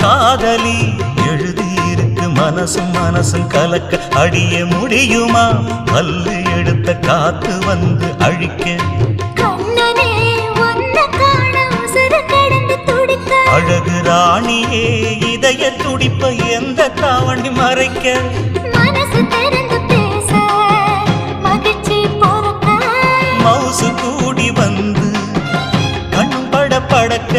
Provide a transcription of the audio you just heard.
காதலி எழுதியிருக்கு மனசும் மனசும் கலக்க அடிய முடியுமா பல்லு எடுத்த காத்து வந்து அழிக்க அழகு ராணியே இதய துடிப்ப எந்த தாவணி மறைக்க மனசு திறந்து பேச மகிழ்ச்சி போறக்க மவுசு கூடி வந்து கண் பட படக்க